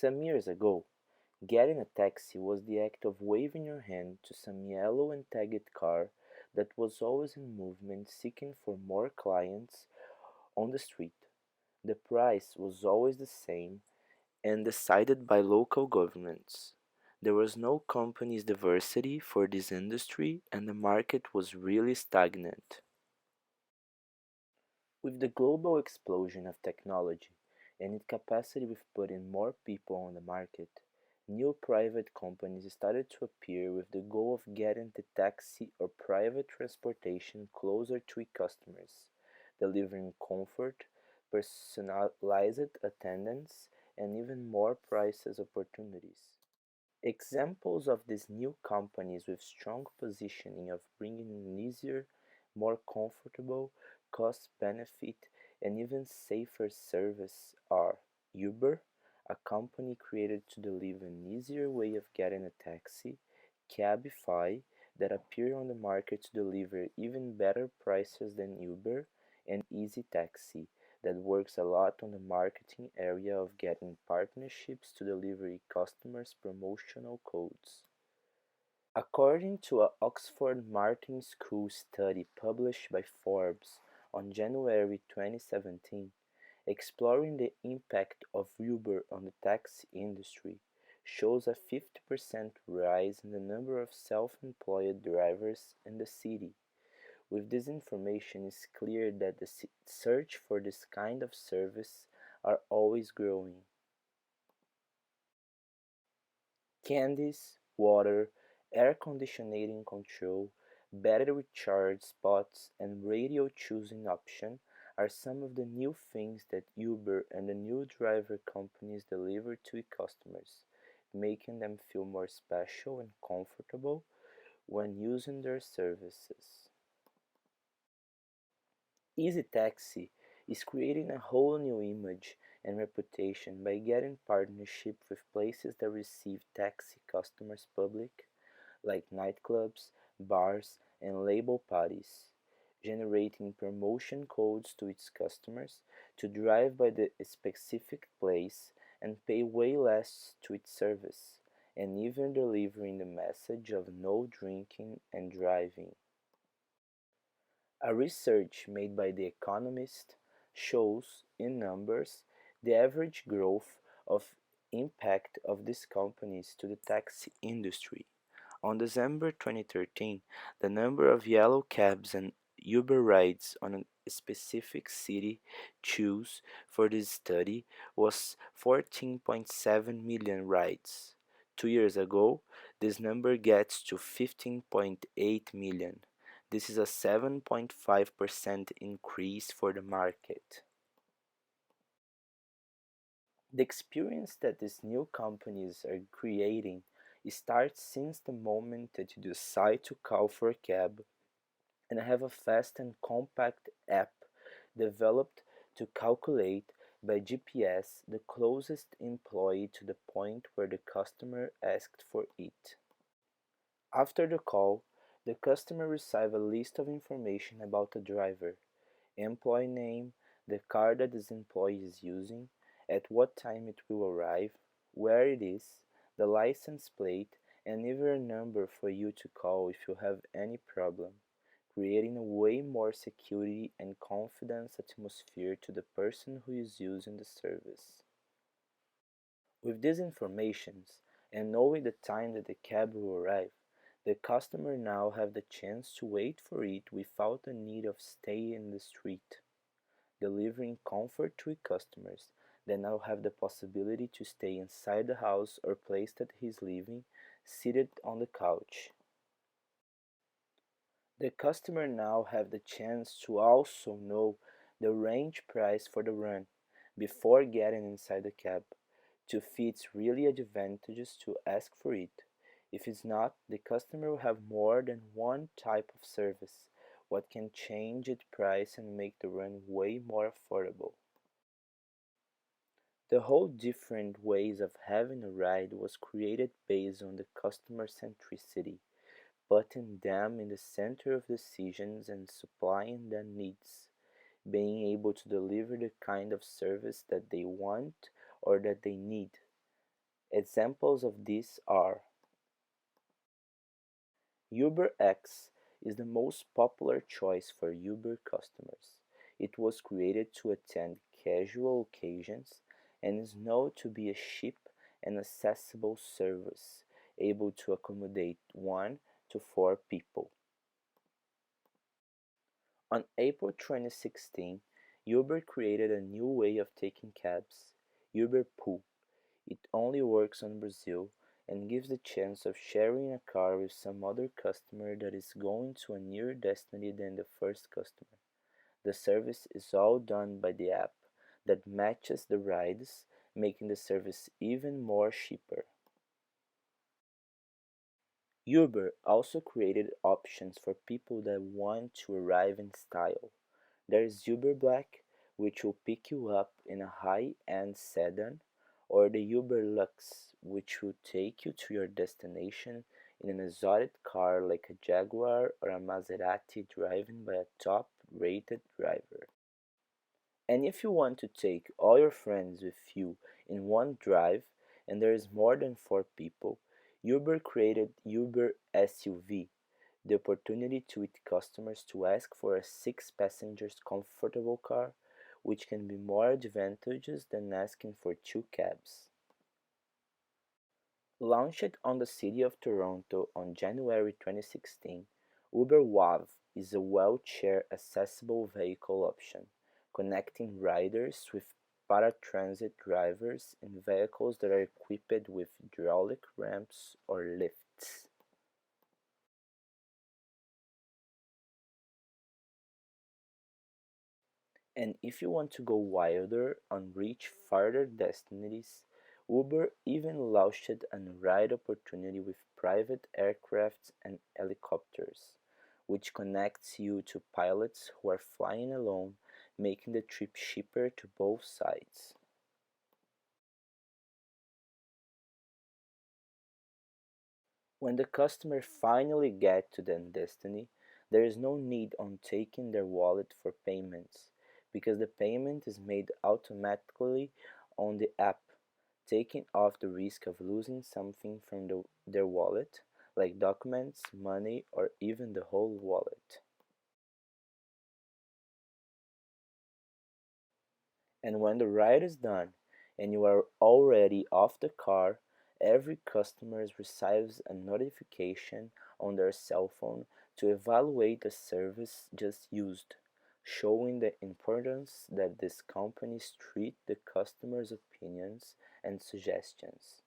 Some years ago, getting a taxi was the act of waving your hand to some yellow and tagged car that was always in movement seeking for more clients on the street. The price was always the same and decided by local governments. There was no company's diversity for this industry and the market was really stagnant. With the global explosion of technology and its capacity with putting more people on the market, new private companies started to appear with the goal of getting the taxi or private transportation closer to its customers, delivering comfort, personalized attendance, and even more prices opportunities. Examples of these new companies with strong positioning of bringing an easier, more comfortable, cost-benefit, and even safer service are Uber, a company created to deliver an easier way of getting a taxi, Cabify, that appeared on the market to deliver even better prices than Uber, and Easy Taxi, that works a lot on the marketing area of getting partnerships to deliver customers promotional codes. According to a Oxford Martin School study published by Forbes on January 2017, exploring the impact of Uber on the taxi industry shows a 50% rise in the number of self-employed drivers in the city. With this information, it's clear that the search for this kind of service are always growing. Candies, water, air conditioning control, battery charge spots, and radio choosing option are some of the new things that Uber and the new driver companies deliver to customers, making them feel more special and comfortable when using their services. Easy Taxi is creating a whole new image and reputation by getting partnership with places that receive taxi customers public, like nightclubs, bars, and label parties, generating promotion codes to its customers to drive by the specific place and pay way less to its service, and even delivering the message of no drinking and driving. A research made by The Economist shows, in numbers, the average growth of impact of these companies to the taxi industry. On December 2013, the number of yellow cabs and Uber rides on a specific city chose for this study was 14.7 million rides. 2 years ago, this number gets to 15.8 million. This is a 7.5% increase for the market. The experience that these new companies are creating starts since the moment that you decide to call for a cab and have a fast and compact app developed to calculate by GPS the closest employee to the point where the customer asked for it. After the call, the customer receives a list of information about the driver, employee name, the car that this employee is using, at what time it will arrive, where it is, the license plate, and even a number for you to call if you have any problem, creating a way more security and confidence atmosphere to the person who is using the service. With these informations and knowing the time that the cab will arrive, the customer now have the chance to wait for it without the need of staying in the street, delivering comfort to customers that now have the possibility to stay inside the house or place that he is living, seated on the couch. The customer now have the chance to also know the range price for the run before getting inside the cab, to see it's really advantageous to ask for it. If it's not, the customer will have more than one type of service, what can change its price and make the run way more affordable. The whole different ways of having a ride was created based on the customer centricity, putting them in the center of decisions and supplying their needs, being able to deliver the kind of service that they want or that they need. Examples of these are UberX is the most popular choice for Uber customers. It was created to attend casual occasions and is known to be a cheap and accessible service, able to accommodate 1 to 4 people. On April 2016, Uber created a new way of taking cabs, Uber Pool. It only works on Brazil and gives the chance of sharing a car with some other customer that is going to a nearer destination than the first customer. The service is all done by the app that matches the rides, making the service even more cheaper. Uber also created options for people that want to arrive in style. There is Uber Black, which will pick you up in a high-end sedan, or the Uber Lux, which will take you to your destination in an exotic car like a Jaguar or a Maserati driven by a top-rated driver. And if you want to take all your friends with you in one drive and there is more than 4 people, Uber created Uber SUV, the opportunity to its customers to ask for a 6 passengers comfortable car, which can be more advantageous than asking for 2 cabs. Launched on the city of Toronto on January 2016, Uber WAV is a wheelchair accessible vehicle option, connecting riders with paratransit drivers in vehicles that are equipped with hydraulic ramps or lifts. And if you want to go wilder and reach farther destinies, Uber even launched a ride opportunity with private aircraft and helicopters, which connects you to pilots who are flying alone, making the trip cheaper to both sides. When the customer finally get to their destiny, there is no need on taking their wallet for payments, because the payment is made automatically on the app, taking off the risk of losing something from their wallet, like documents, money, or even the whole wallet. And when the ride is done and you are already off the car, every customer receives a notification on their cell phone to evaluate the service just used, showing the importance that these companies treat the customer's opinions and suggestions.